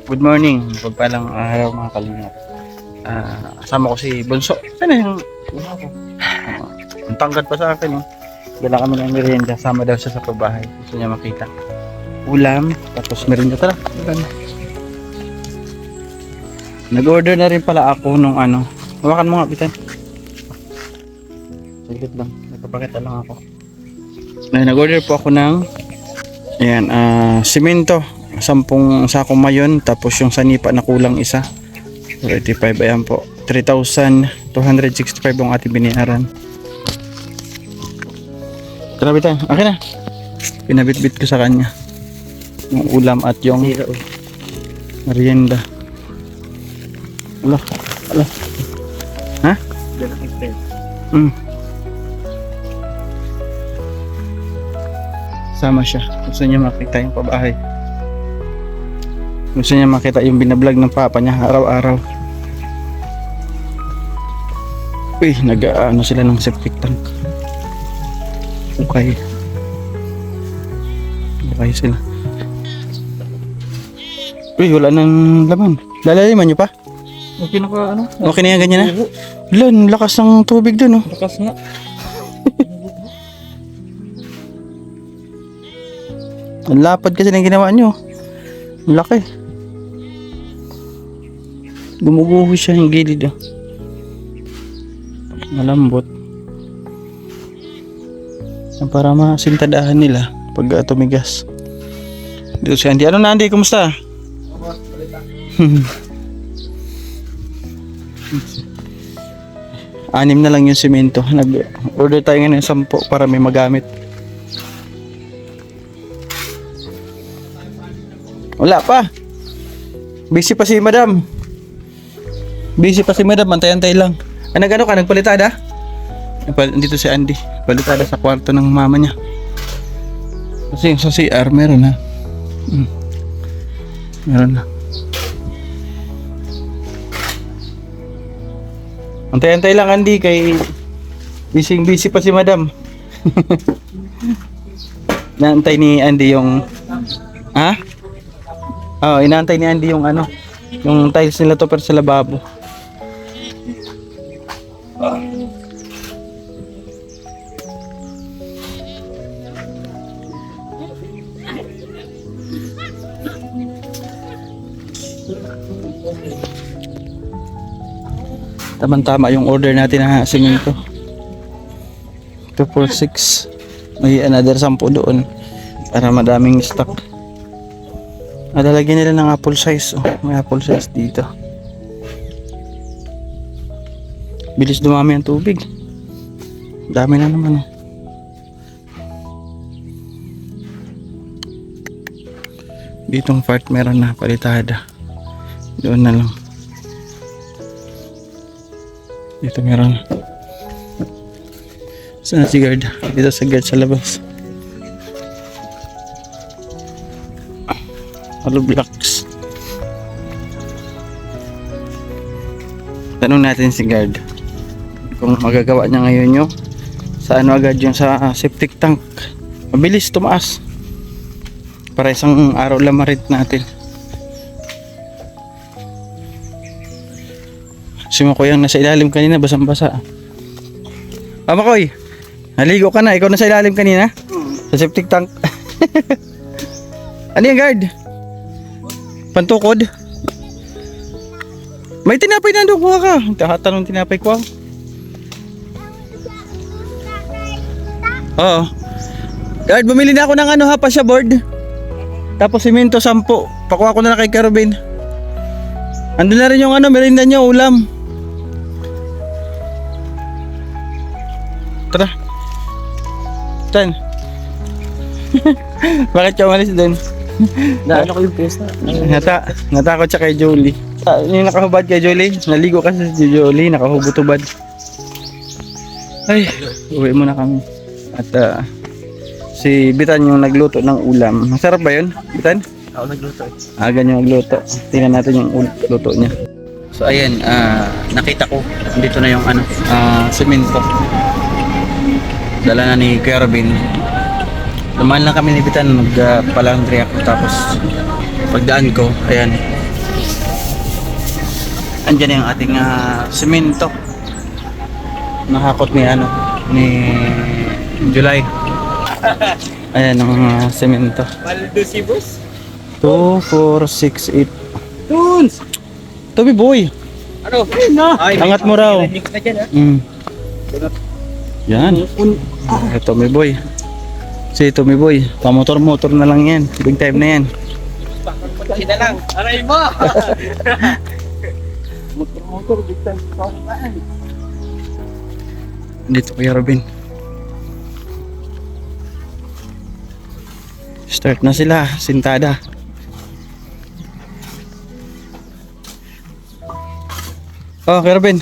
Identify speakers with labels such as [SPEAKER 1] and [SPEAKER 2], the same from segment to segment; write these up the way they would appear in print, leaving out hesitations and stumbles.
[SPEAKER 1] Good morning, pagpalang araw mga kalingap. Kasama ko si Bunso. Ano yung ang tangkad pa sa akin. Dala kami ng merienda, sama daw siya sa pabahay. Gusto niya makita. Ulam, tapos merienda. Tara, nag-order na rin pala ako nung ano. Hawakan mo nga, Bitan. Saglit lang, nagpapakita lang ako. Nag-order po ako ng simento. 10 sakong mayon, tapos yung sanipa na kulang isa. 35, ayan po. 3,265 ang ating binayaran. Tara, Bitan, akin na. Pinabitbit ko sa kanya yung ulam at yung merienda. Ala. Ha? Sama siya. Gusto niya makita yung pabahay. Gusto niya makita yung binablog ng papa niya araw-araw. Uy, nag-ano sila ng septic tank. Okay sila. Uy, wala nang laman. Lalaliman niyo pa?
[SPEAKER 2] Okay na ka, ano?
[SPEAKER 1] Okay na yan, ganyan na? Lan, lakas ng tubig dun, oh.
[SPEAKER 2] Lakas nga.
[SPEAKER 1] Ang lapad kasi ng ginawa nyo. Ang laki. Gumuguho siya yung gilid, oh. Malambot. Para masintadahan nila pag tumigas. Dito si Andy. Ano na, Andy? Kumusta? Anim na lang yung simento. Nag-order tayo ngayon ng 10 para may magamit. Wala pa. Busy pa si madam. Antay-antay lang. Nag-ano ka? Nagpalitada? Dito si Andy. Palitada sa kwarto ng mama niya. Kasi sa CR meron na. Meron na. Antay-antay lang, Andy, kay busy pa si madam. Naantay ni Andy yung inaantay ni Andy yung yung tiles nila to per sa lababo. Tama-tama yung order natin na simento. 246. May another 10 doon para madaming stock. Lalagyan nila ng apple size. May apple size dito. Bilis dumami ang tubig. Dami na naman. Ditong part meron na palitada. Doon na lang. Dito meron. Saan si guard? Dito sa guard sa labas. Hollow blocks. Tanong natin si guard kung magagawa niya ngayon yung sa agad yung sa septic tank. Mabilis tumaas. Para isang araw lang marit natin. Si Makoy ang nasa ilalim kanina, basang-basa. Makoy, naligo ka na. Ikaw nasa ilalim kanina? Sa septic tank. Ano yung guard? Pantukod? May tinapay na doon. Kuha ka. Tahatanong tinapay ko. Oo. Guard, bumili na ako ng pasya board. Tapos simento 10. Pakuha ko na kay Carobin. Andun na rin yung merinda niya, ulam. Tara. Tan. Bakit ka umalis doon?
[SPEAKER 2] Naano ko yung pesta.
[SPEAKER 1] Natakot siya kay Jolie. Yung nakahubad kay Jolie, naligo kasi si Jolie, nakahubot-hubad. Ay, uwi muna kami. At si Bitan yung nagluto ng ulam. Masarap ba yun, Bitan?
[SPEAKER 2] Ako nagluto.
[SPEAKER 1] Ganyan magluto. Tingnan natin yung luto niya. So ayan, nakita ko dito na yung semento. Dala na ni Kuya Robin. Dumaan lang kami ni Bitan, nagpalandry ako. Tapos pagdaan ko, ayan, Andyan yung ating semento. Nakakot ni July. Ayan ang semento.
[SPEAKER 2] Maldo si boss.
[SPEAKER 1] 2, 4, 6, 8.
[SPEAKER 2] Tunes!
[SPEAKER 1] Toby boy.
[SPEAKER 2] Ano? Ay,
[SPEAKER 1] Angat mo raw.
[SPEAKER 2] Link na dyan, ha?
[SPEAKER 1] Yan. Ito may boy. Si Tommy boy. Pamotor-motor na lang yan. Big time na yan.
[SPEAKER 2] Sina lang. Aray mo! Motor, big time.
[SPEAKER 1] Dito Kuya Robin. Start na sila. Sintada. Oh, Kuya Robin.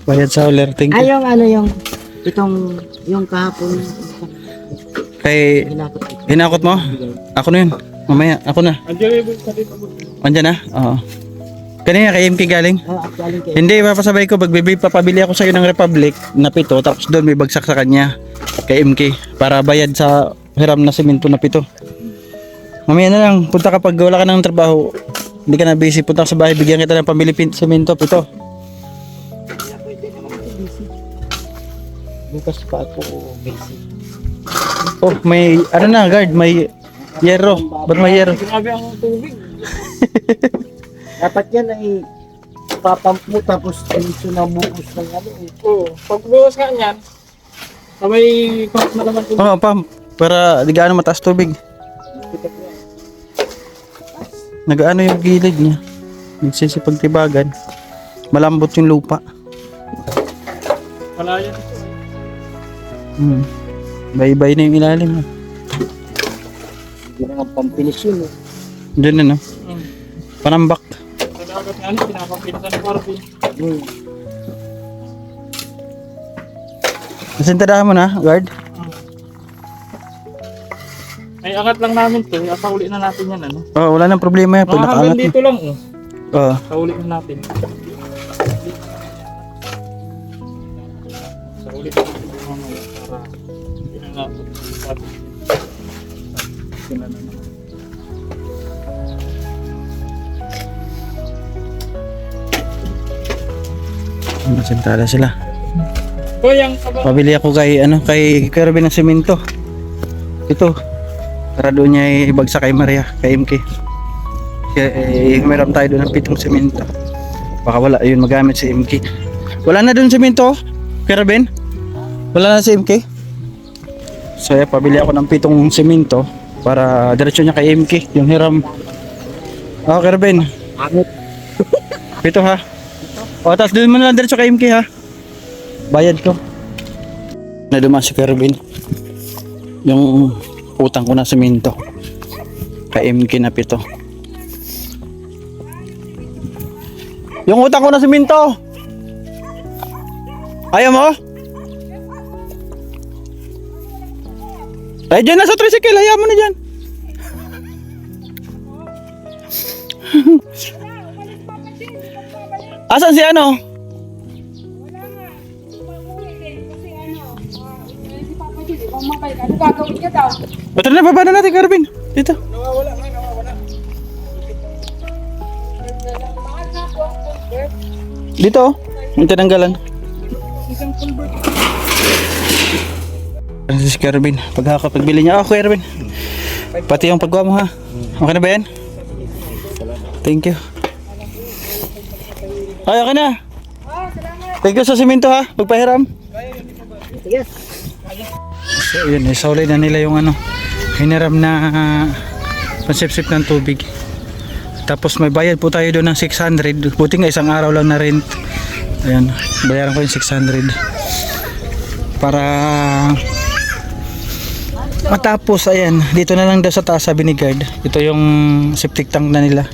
[SPEAKER 1] Bayad sa uler. Thank
[SPEAKER 3] Ay,
[SPEAKER 1] you.
[SPEAKER 3] yung kahapon,
[SPEAKER 1] Kay
[SPEAKER 3] hinakot ko.
[SPEAKER 1] hinakot mo? Ako na yun. Mamaya. Ako na.
[SPEAKER 2] Andiyan yung sa dito mo.
[SPEAKER 1] Andyan na? Oo. Kanina kay MK galing?
[SPEAKER 3] Actually, kayo.
[SPEAKER 1] Hindi, papasabay ko. Papabili ako sa'yo ng Republic na 7. Tapos doon may bagsak sa kanya. Kay MK. Para bayad sa hiram na simento na 7. Mamaya na lang. Punta kapag wala ka ng trabaho. Hindi ka na busy. Punta ka sa bahay. Bigyan kita ng pambili simento 7.
[SPEAKER 3] Bukas pa ako busy.
[SPEAKER 1] Oh, may ano na guard. May yero. Ba't may yero?
[SPEAKER 2] Grabe ang tubig.
[SPEAKER 3] Dapat yan ay papamp mo tapos diretso na bukas ng ano eh.
[SPEAKER 2] Oo. Pag bukas nga niyan, sabay pump na naman tubig.
[SPEAKER 1] Oo, pam. Para di gaano mataas tubig. Nagaano yung gilid niya. Nagsisipagtibagan. Malambot yung lupa.
[SPEAKER 2] Wala yan.
[SPEAKER 1] Bay-bay na yung ilalim.
[SPEAKER 3] Hindi na nga pampinis yun eh.
[SPEAKER 1] Diyan na no. Panambak.
[SPEAKER 2] Sa dagat nga niya, pinapapinta ng Barbie.
[SPEAKER 1] Nasintadahan mo na, guard.
[SPEAKER 2] Ay, angat lang namin to. Pauli na natin yan, ano?
[SPEAKER 1] Oh, wala nang problema yan. Pag
[SPEAKER 2] Mga
[SPEAKER 1] nakaangat
[SPEAKER 2] hanggang
[SPEAKER 1] na.
[SPEAKER 2] dito lang, oh.
[SPEAKER 1] Oh.
[SPEAKER 2] Pauli na natin. Pauli na natin yung mamaya para pinangatot. Sabi. Sila na naman.
[SPEAKER 1] Nasintada sila.
[SPEAKER 2] Kuyang kaba.
[SPEAKER 1] Pabili ako kay Kirby ng semento. Ito. Para doon niya ibagsak kay Maria, kay MK. Kaya meron tayo doon ng 7 semento. Baka wala, yun magamit si MK. Wala na doon semento, Kirby? Wala na si MK? So, pabili ako ng 7 semento para diretso niya kay MK, yung hiram. Oh, Kirby.
[SPEAKER 3] Angot.
[SPEAKER 1] 7 ha. O, tapos doon mo na lang diretso kay MK ha. Bayad ko. Na dumaan si Kervin. Yung utang ko na semento. Kay MK na 7. Yung utang ko na semento. Ayaw mo? Ay, dyan na sa tricycle. Ayaw mo na dyan. Asan si ano?
[SPEAKER 4] Ano gagawin ka daw?
[SPEAKER 1] Ba't na baba na natin, Kervin? Dito.
[SPEAKER 4] Mahal na po ang convert.
[SPEAKER 1] Dito. Yung tinanggalan.
[SPEAKER 4] Isang convert.
[SPEAKER 1] Ano si Kervin? Pagbili niya. Oh, Kervin. Pati yung paggawa mo ha. Okay na ba yan? Thank you. Ay, okay na. Thank you sa simento ha. Pagpahiram.
[SPEAKER 3] Yes.
[SPEAKER 1] So yun, isolid na nila yung hiniram na pansipsip ng tubig. Tapos may bayad po tayo doon ng 600. Buti nga isang araw lang na rent. Ayan, bayaran ko yung 600. Para matapos, ayan, dito na lang daw sa taas sabi ni guard. Ito yung septic tank na nila.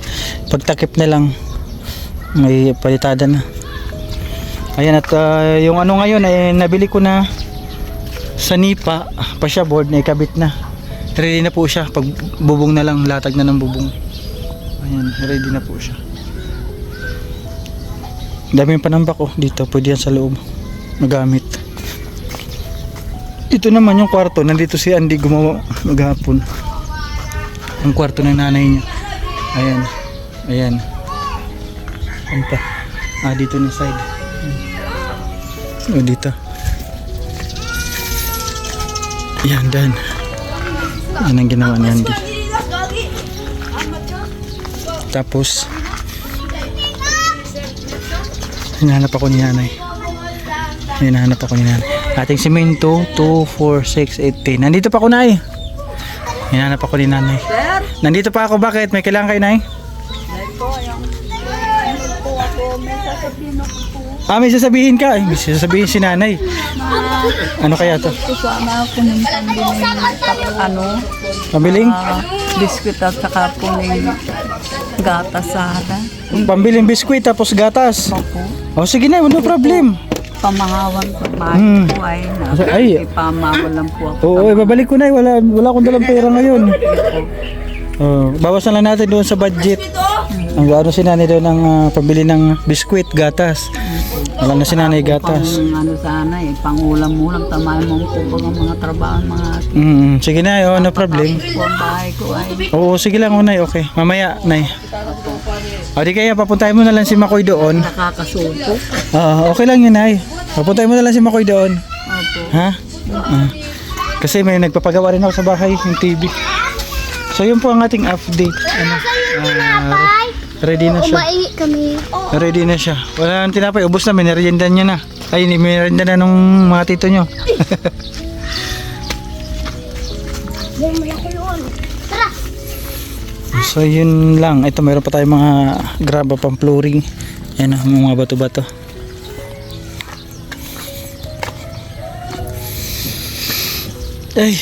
[SPEAKER 1] Pagtakip na lang, may palitada na. Ayan, at yung ngayon ay nabili ko na sa Nipa, pasya board na ikabit na. Ready na po siya. Pag bubong na lang, latag na ng bubong. Ayan, ready na po siya. Daming panambak oh, dito. Pwede yan sa loob magamit. Ito naman yung kwarto. Nandito si Andy gumawa maghapon. Ang kwarto ng nanay niya. Ayan. Ayan. Saan pa? Dito na side. O, dito. Yan, dan. Yan ang ginawa ni Andy. Tapos, hinahanap ako ni nanay. Ating simento, 2, 4, 6, 8, 10. Nandito pa ako, nay. Hinahanap ako ni nanay. Nandito pa ako, bakit? May kailangan kayo, nay? May sasabihin ka. Ay, may sasabihin si nanay. Ano kaya to?
[SPEAKER 5] Sana ako ng
[SPEAKER 1] Pambiling?
[SPEAKER 5] biskuit at saka po ng gatas sana.
[SPEAKER 1] Pambiling biskwit tapos gatas.
[SPEAKER 5] Opo.
[SPEAKER 1] O sige na, no problem.
[SPEAKER 5] Pamahawan ko. Mahal po ay na.
[SPEAKER 1] Ay.
[SPEAKER 5] Ipamahal lang po ako.
[SPEAKER 1] Oo, babalik ko na. Wala akong dalang pera ngayon. Bawasan lang natin doon sa budget. Ang ano si nanay doon ng pabili ng biskwit, gatas. Wala na si nanay gatas.
[SPEAKER 5] Pang ano sana pangulam-ulam. Tamahan mo po ang mga trabaho, mga
[SPEAKER 1] Sige na, no problem.
[SPEAKER 5] po ang bahay ko ay.
[SPEAKER 1] Oo, sige lang, nay, okay. Mamaya, nay. O di kaya, papuntahin mo na lang si Makoy doon.
[SPEAKER 5] Nakakasuko.
[SPEAKER 1] Okay lang yun, nay. Papuntahin mo na lang si Makoy doon.
[SPEAKER 5] Opo.
[SPEAKER 1] Ha? Kasi may nagpapagawa rin ako sa bahay, yung TV. So yun po ang ating update. Ready na siya.
[SPEAKER 6] Maingi kami.
[SPEAKER 1] Ready na siya. Wala nang tinapay, ubos na, minerienda niya na. Ay, minerienda na nung mga tito nyo.
[SPEAKER 6] Tara!
[SPEAKER 1] So yun lang. Ito mayroon pa tayong mga graba pang flooring. Ayan, mga bato-bato. Ay,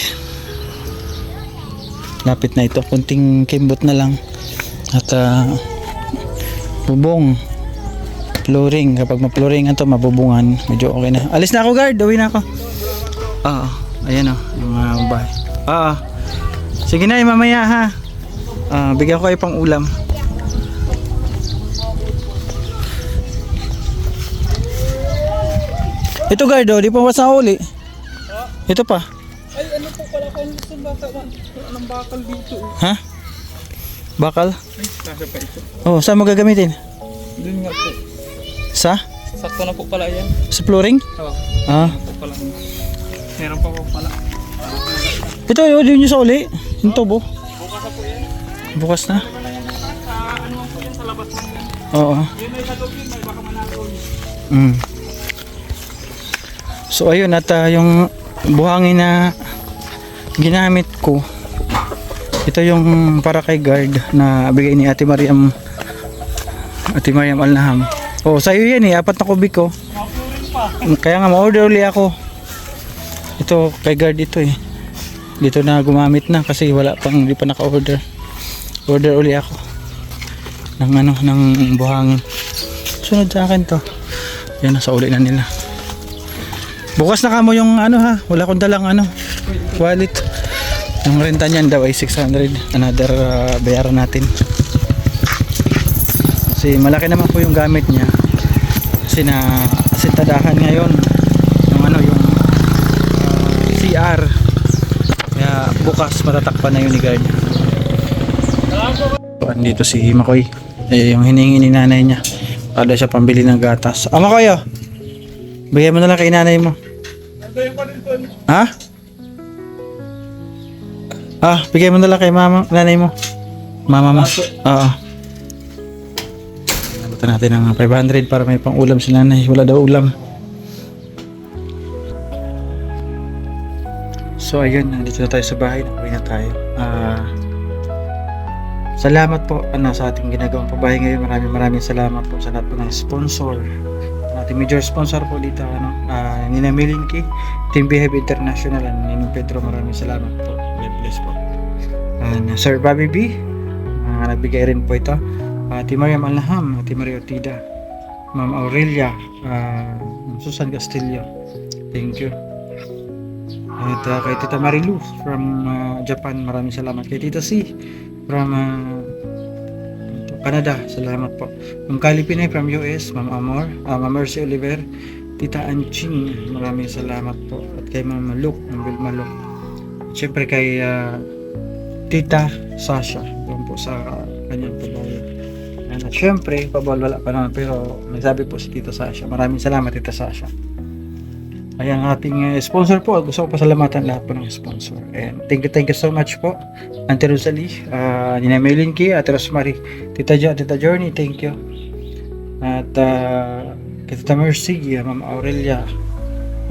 [SPEAKER 1] lapit na ito. Kunting kimbot na lang. At bubong, flooring. Kapag ma-flooring ito, mabubungan. Medyo okay na. Alis na ako, guard. Uwi na ako. Ayan o, yung bahay. Sige na, mamaya ha. Bigyan ko kayo pang ulam. Ito, guard, di pa wasa uli. Ito pa.
[SPEAKER 2] Ay, ano po pala kung gusto ng bakal dito.
[SPEAKER 1] Ha? Bakal?
[SPEAKER 2] Ay, nasa pa ito.
[SPEAKER 1] Oh, saan mo gagamitin?
[SPEAKER 2] Doon nga po.
[SPEAKER 1] Sa?
[SPEAKER 2] Sakto na po pala yan.
[SPEAKER 1] Sa flooring?
[SPEAKER 2] Oo.
[SPEAKER 1] Ah.
[SPEAKER 2] Meron po pala. Meron pa po pala.
[SPEAKER 1] Ito, yun yung sa uli. Yung tubo.
[SPEAKER 2] Bukas na po yan.
[SPEAKER 1] Bukas na.
[SPEAKER 2] Ano po yan sa labas ng yan.
[SPEAKER 1] Oo.
[SPEAKER 2] Yun ay nalog yun. May baka manalo.
[SPEAKER 1] So ayun, at yung buhangin na ginamit ko, ito yung para kay guard na bigay ni Ate Mariam Alnaham. Sa'yo yan 4 na kubik ko. Kaya nga ma-order uli ako. Ito kay guard ito dito na gumamit na kasi hindi pa naka-order. Order uli ako ng buhangin. Sunod sa akin to. Yan, nasa uli na nila. Bukas na kamo yung wala akong dalang wallet. Yung renta niyan daw ay 600. Another bayaran natin. Kasi malaki naman po yung gamit niya. Kasi asintadahan ngayon yung CR. Kaya bukas matatakpan na yun ni guard. So, andito si Makoy. Yung hiningi ni nanay niya. Para siya pambili ng gatas. Makoy, bigyan mo na lang kay nanay mo. Ha? Bigay mo na lang kay nanay mo. Mama mo. Oo. Nabutan natin ng 500 para may pang ulam si nanay. Wala daw ulam. So ayun, nandito na tayo sa bahay. Nakuwi na tayo. Salamat po sa ating ginagawang pabahay ngayon. Maraming salamat po sa lahat po ng sponsor. Ating major sponsor po dito, Nina Milinki, Team Behave International, and Ninong Pedro. Maraming salamat po. God bless po. And Sir Bobby B, nagbigay rin po ito. Ate Mariam Alnaham, Ate Maria Ortida, Ma'am Aurelia, Susan Castillo. Thank you. At kay Tita Marilu from Japan, maraming salamat. Kay Tita C from Canada, salamat po. Ma'am Kali Pinay from US, Ma'am Amor, Ma'am Mercy Oliver, Tita Anching, maraming salamat po. At kay Ma'am Maluk, Ma'am Vilma Maluk. Siyempre kay Tita Sasha, doon po sa kanyang pagbayo. At syempre, pabawal-wala pa naman, pero nagsabi po si Tita Sasha. Maraming salamat, Tita Sasha. Ayan ang ating sponsor po. Gusto ko pasalamatan lahat po ng sponsor. And thank you so much po. Auntie Rosalie, Nina Melinki, Ate Rosemary, Tita Jo, Tita Journey, thank you. At Tita Mercy, Ma'am Aurelia,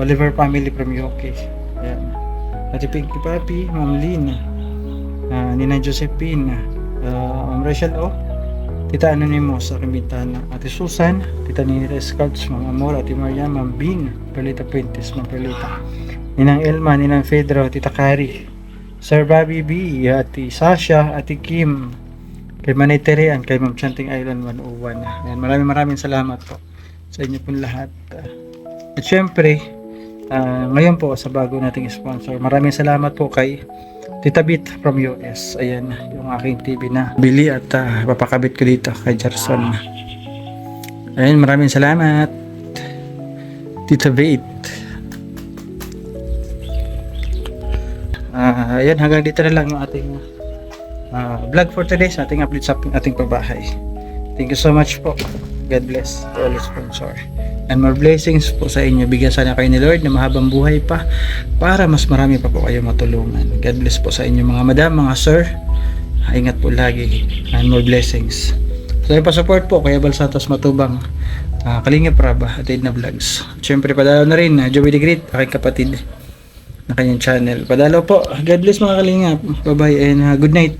[SPEAKER 1] Oliver family from UK. Ayan. Ate Pinky Papi, Ma'am Lynn, Nina Josephine, Ma'am Rachel O, Tita Anonymous sa Quintana, Ate Susan, Tita Nina Scouts, Ma'am Amor, Ate Maria, Ma'am Bean, Perlita Puentes, Ma'am Perlita, Ninang Elma, Ninang Pedro, Tita Kari, Sir Bobby B, Ate Sasha, Ate Kim, kay Manay Terean, kay Ma'am Chanting Island 101. Ayan, maraming salamat po sa inyo pong lahat. At syempre, ngayon po sa bago nating sponsor, maraming salamat po kay Tita Bit from US. Ayan, yung aking TV na bili at papakabit ko dito kay Jerson. Ayan, maraming salamat Tita Bit. Ayan, hanggang dito na lang yung ating vlog for today sa ating update sa ating pabahay. Thank you so much po. God bless to all sponsor. And more blessings po sa inyo. Bigyan sana kayo ni Lord na mahabang buhay pa para mas marami pa po kayo matulungan. God bless po sa inyo mga madam, mga sir. Ingat po lagi. And more blessings. So yung pa-support po kaya Bal Santos Matubang, Kalinga Praba at Edna Vlogs. Siyempre padalaw na rin Joey the Great, aking kapatid na kanyang channel. Padalaw po. God bless mga Kalinga. Bye bye and good night.